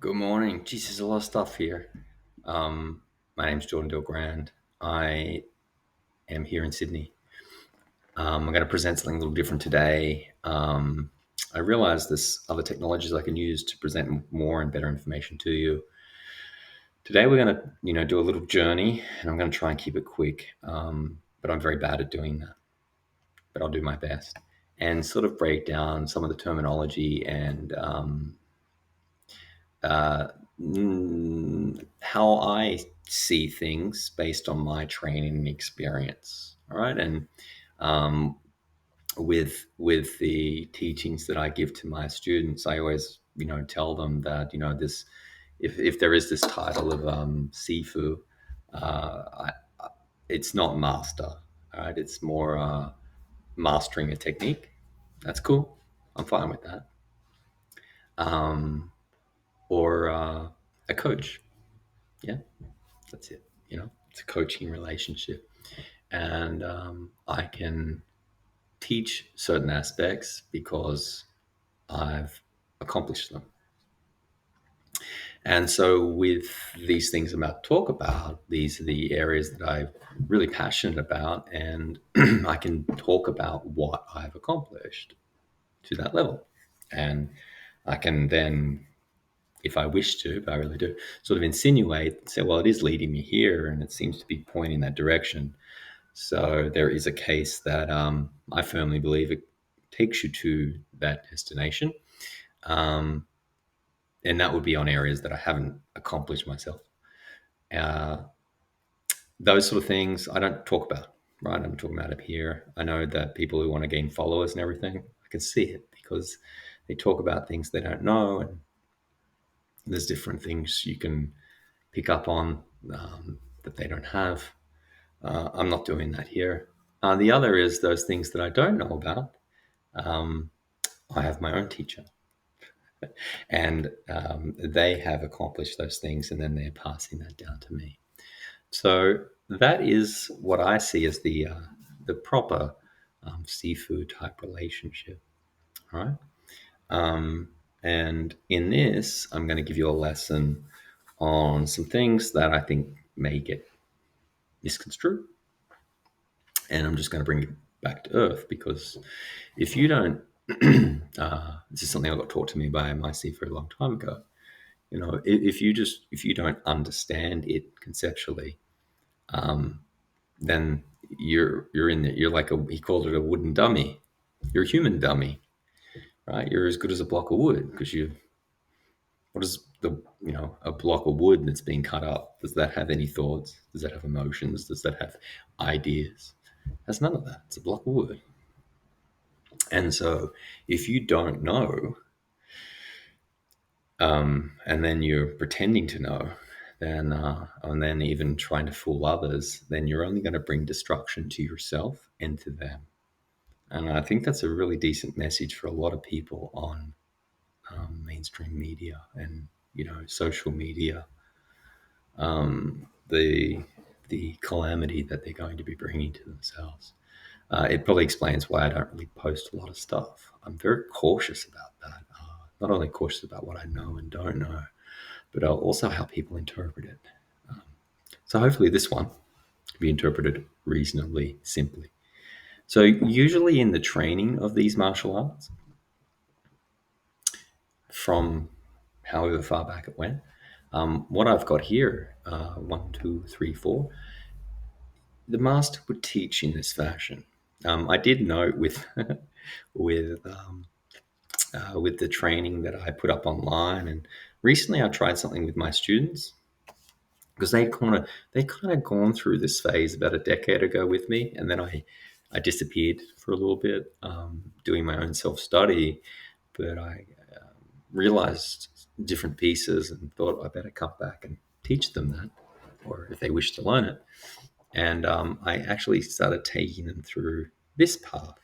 Good morning. Geez, there's a lot of stuff here. Um, my name's Jordan Dilgrand. I am here in Sydney. I'm going to present something a little different today. I realize there's other technologies I can use to present more and better information to you. Today we're going to, do a little journey, and I'm going to try and keep it quick. But I'm very bad at doing that. But I'll do my best and sort of break down some of the terminology and uh, how I see things based on my training and experience. All right, and um, with the teachings that I give to my students, I always tell them that this if there is this title of Sifu, I, it's not master. All right, it's more mastering a technique. That's cool. I'm fine with that. Um, or a coach. Yeah, that's it. It's a coaching relationship, and I can teach certain aspects because I've accomplished them. And so, with these things I'm about to talk about, these are the areas that I'm really passionate about, and I can talk about what I've accomplished to that level. And I can then, if I wish to, if I really do, sort of insinuate, say, well, it is leading me here, and it seems to be pointing that direction. So there is a case that I firmly believe it takes you to that destination. Um, and that would be on areas that I haven't accomplished myself. Uh, those sort of things I don't talk about, right? I'm talking about it here. I know that people who want to gain followers and everything, I can see it because they talk about things they don't know. And there's different things you can pick up on that they don't have. I'm not doing that here. The other is those things that I don't know about. Um, I have my own teacher, and they have accomplished those things, and then they're passing that down to me. So that is what I see as the proper seafood type relationship. All right, and in this, I'm going to give you a lesson on some things that I think may get misconstrued, and I'm just going to bring it back to earth because if you don't, this is something I got taught to me by my seafood a long time ago. If you don't understand it conceptually, then you're like he called it a wooden dummy. You're a human dummy, right? You're as good as a block of wood because you. What is a block of wood that's being cut up? Does that have any thoughts? Does that have emotions? Does that have ideas? It has none of that. It's a block of wood. And so, if you don't know, and then you're pretending to know, then and then even trying to fool others, then you're only going to bring destruction to yourself and to them. And I think that's a really decent message for a lot of people on mainstream media and social media. The calamity that they're going to be bringing to themselves. It probably explains why I don't really post a lot of stuff. I'm very cautious about that. Not only cautious about what I know and don't know, but also how people interpret it. So hopefully this one can be interpreted reasonably simply. So usually in the training of these martial arts, from however far back it went, what I've got here, one, two, three, four, the master would teach in this fashion. I did note with with with the training that I put up online, and recently I tried something with my students because they kind of gone through this phase about a decade ago with me, and then I disappeared for a little bit, doing my own self study, but I realized different pieces and thought I better come back and teach them that, or if they wish to learn it. And I actually started taking them through this path.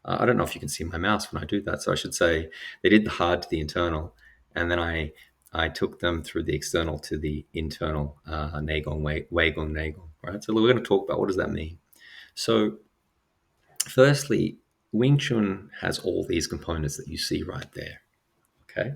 I don't know if you can see my mouse when I do that, so I should say they did the hard to the internal, and then I took them through the external to the internal, Nagong, Waigong, Nagong. Right. So we're going to talk about what does that mean. So, firstly, Wing Chun has all these components that you see right there. Okay,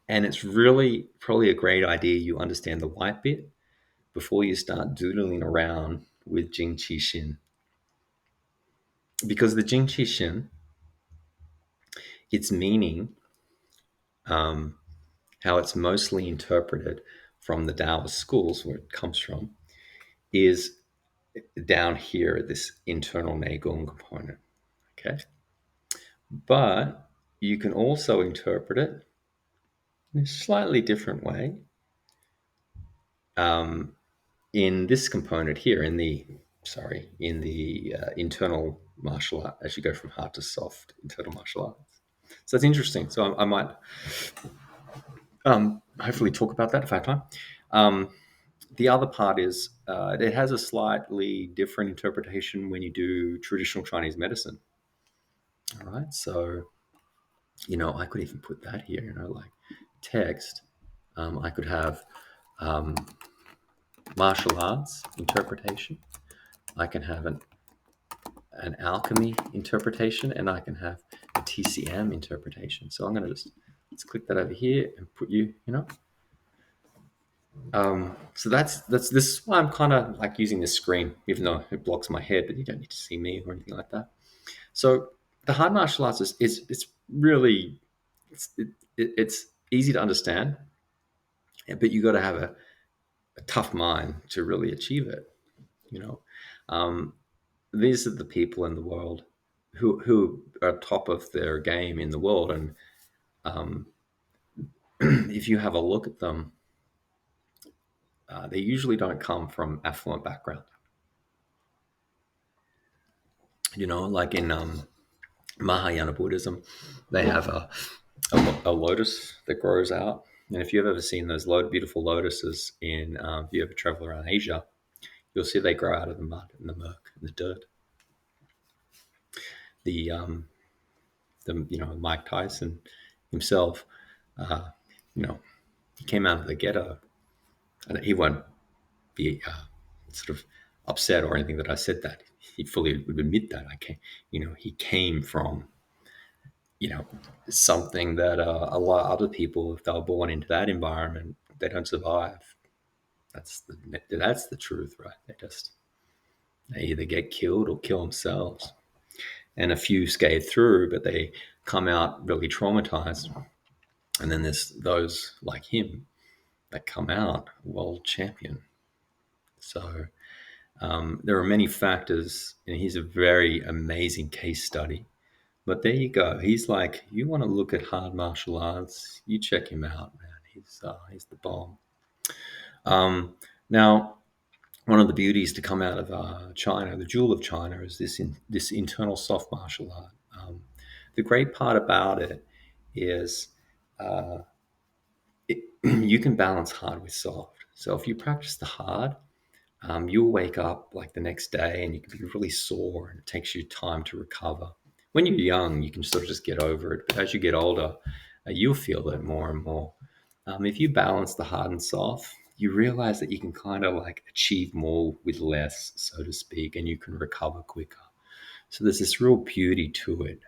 And it's really probably a great idea you understand the white bit before you start doodling around with Jing Qi Xin. Because the Jing Qi Xin, its meaning, um, how it's mostly interpreted from the Taoist schools, where it comes from, is down here, this internal Neigong component. Okay. But you can also interpret it in a slightly different way, um, in this component here, in the internal martial art, as you go from hard to soft, internal martial arts. So that's interesting. So I might hopefully talk about that if I have time. Um, the other part is it has a slightly different interpretation when you do traditional Chinese medicine. All right. So, I could even put that here, like text. I could have um, martial arts interpretation. I can have an alchemy interpretation, and I can have a TCM interpretation. So I'm going to let's click that over here and put so that's this is why I'm kind of like using this screen, even though it blocks my head, but you don't need to see me or anything like that. So the hard martial arts is it's really it's easy to understand, but you got to have a tough mind to really achieve it. You know, um, these are the people in the world who are top of their game in the world, and um, if you have a look at them, they usually don't come from affluent background. Like in Mahayana Buddhism, they have a lotus that grows out. And if you've ever seen those beautiful lotuses if you ever travel around Asia, you'll see they grow out of the mud and the murk and the dirt. Mike Tyson himself, uh, you know, he came out of the ghetto, and he won't be sort of upset or anything that I said that. He fully would admit that he came from something that a lot of other people, if they were born into that environment, they don't survive. That's the truth, right? They either get killed or kill themselves, and a few skate through, but they come out really traumatized. And then there's those like him that come out world champion. So there are many factors, and he's a very amazing case study. But there you go. He's like, you want to look at hard martial arts, you check him out, man. He's the bomb. Now, one of the beauties to come out of China, the jewel of China, is this internal soft martial art. The great part about it is you can balance hard with soft. So if you practice the hard, you'll wake up like the next day and you can be really sore, and it takes you time to recover. When you're young, you can sort of just get over it, but as you get older, you'll feel it more and more. If you balance the hard and soft, you realize that you can kind of like achieve more with less, so to speak, and you can recover quicker. So there's this real beauty to it.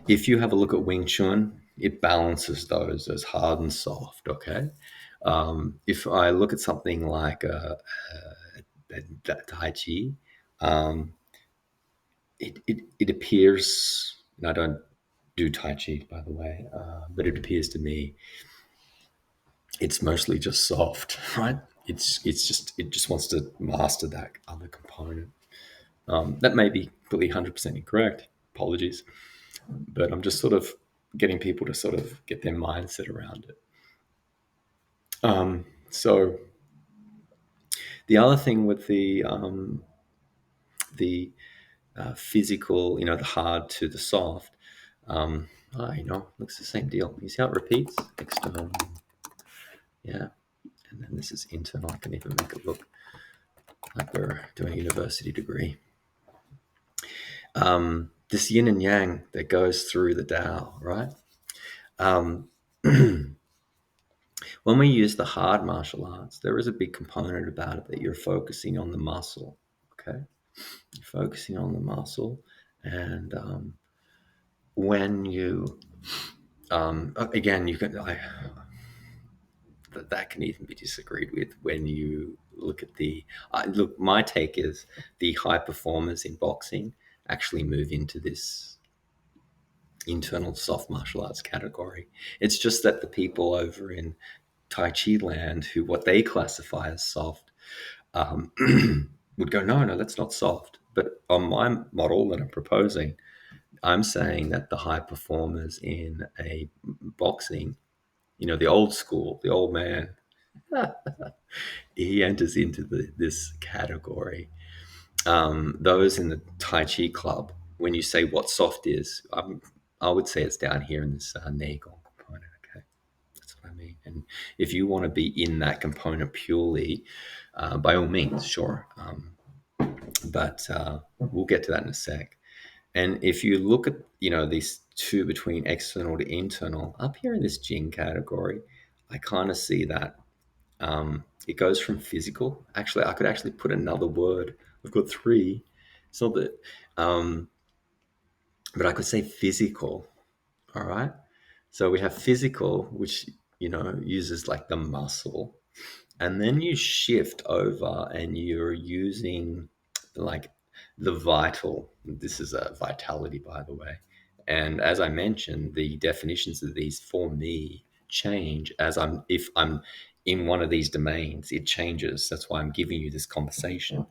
If you have a look at Wing Chun, it balances those as hard and soft. Okay. If I look at something like Tai Chi, um, it appears, and I don't do Tai Chi, by the way, but it appears to me it's mostly just soft, right? It just wants to master that other component. That may be completely 100% incorrect. Apologies, but I'm just sort of getting people to sort of get their mindset around it. So the other thing with the physical, the hard to the soft, looks the same deal. You see how it repeats? External, yeah, and then this is internal. I can even make it look like we're doing a university degree. This yin and yang that goes through the Tao, right? When we use the hard martial arts, there is a big component about it that you're focusing on the muscle. Okay, you're focusing on the muscle, and when you Again, that can even be disagreed with when you look at look. My take is the high performers in boxing actually move into this internal soft martial arts category. It's just that the people over in Tai Chi land, who what they classify as soft, um, would go, no, no, that's not soft. But on my model that I'm proposing, I'm saying that the high performers in a boxing, the old school, the old man, he enters into this category. Those in the Tai Chi club, when you say what soft is, I would say it's down here in this Nagel component. Okay, that's what I mean. And if you want to be in that component purely, by all means, sure. But we'll get to that in a sec. And if you look at these two between external to internal, up here in this Jing category, I kind of see that it goes from physical. Actually, I could actually put another word. I've got three. It's not that, um, but I could say physical. All right. So we have physical, which uses like the muscle, and then you shift over and you're using like the vital. This is a vitality, by the way. And as I mentioned, the definitions of these for me change as if I'm in one of these domains, it changes. That's why I'm giving you this conversation,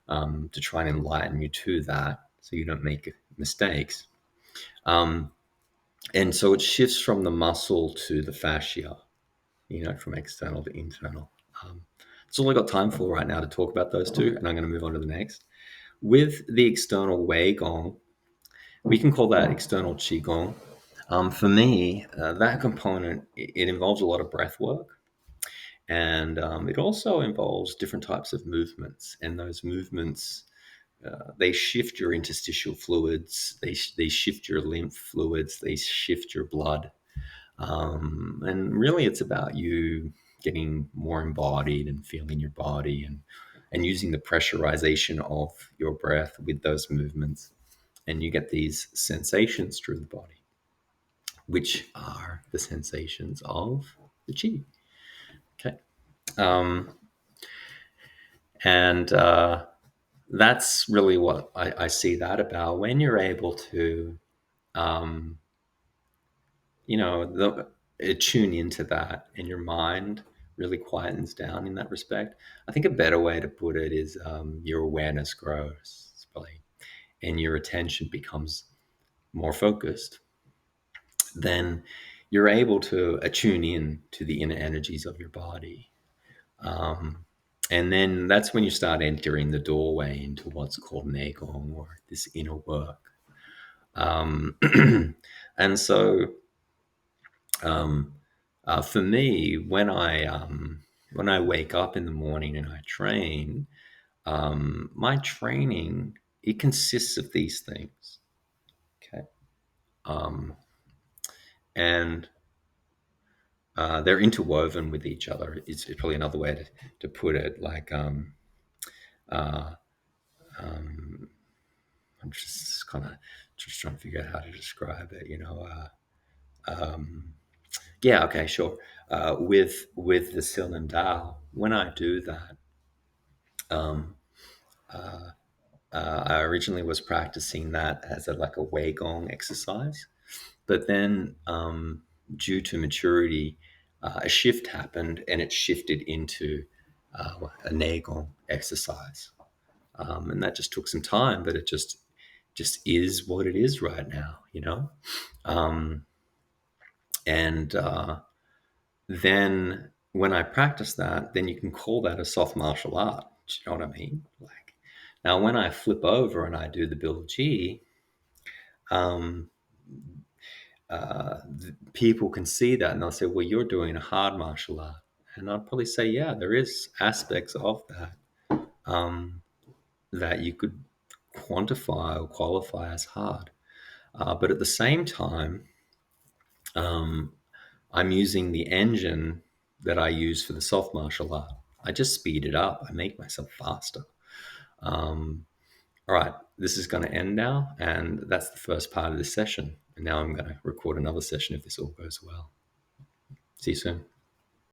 to try and enlighten you to that so you don't make mistakes. Um, and so it shifts from the muscle to the fascia, from external to internal. That's all I got time for right now to talk about those two, and I'm going to move on to the next. With the external Wei Gong, we can call that external Qigong. For me, that component, it involves a lot of breath work, and it also involves different types of movements. And those movements, they shift your interstitial fluids, they shift your lymph fluids, they shift your blood. And really, it's about you getting more embodied and feeling your body, and using the pressurization of your breath with those movements. And you get these sensations through the body, which are the sensations of the chi. Okay. Um, and that's really what I see that about when you're able to, um, tune into that, and your mind really quietens down in that respect. I think a better way to put it is, your awareness grows, it's probably, and your attention becomes more focused. Then you're able to attune in to the inner energies of your body. Um, and then that's when you start entering the doorway into what's called Negong, or this inner work. Um, and so, um, for me, when I wake up in the morning and I train, my training, it consists of these things. Okay, um, and they're interwoven with each other. It's probably another way to put it. Like, uh, um, I'm just kind of just trying to figure out how to describe it. Yeah, okay, sure. With the Sil and Dao, when I do that, um, uh, I originally was practicing that as like a Wei Gong exercise, but then, due to maturity, a shift happened, and it shifted into a Neigong exercise, and that just took some time, but it just is what it is right now. Um, and then when I practice that, then you can call that a soft martial art. Do you know what I mean? Like, now when I flip over and I do the Bill G, um, people can see that and they'll say, "Well, you're doing a hard martial art," and I'll probably say, "Yeah, there is aspects of that, um, that you could quantify or qualify as hard." But at the same time, um, I'm using the engine that I use for the soft martial art. I just speed it up. I make myself faster. Um, all right, this is going to end now, and that's the first part of this session. And now I'm going to record another session if this all goes well. See you soon.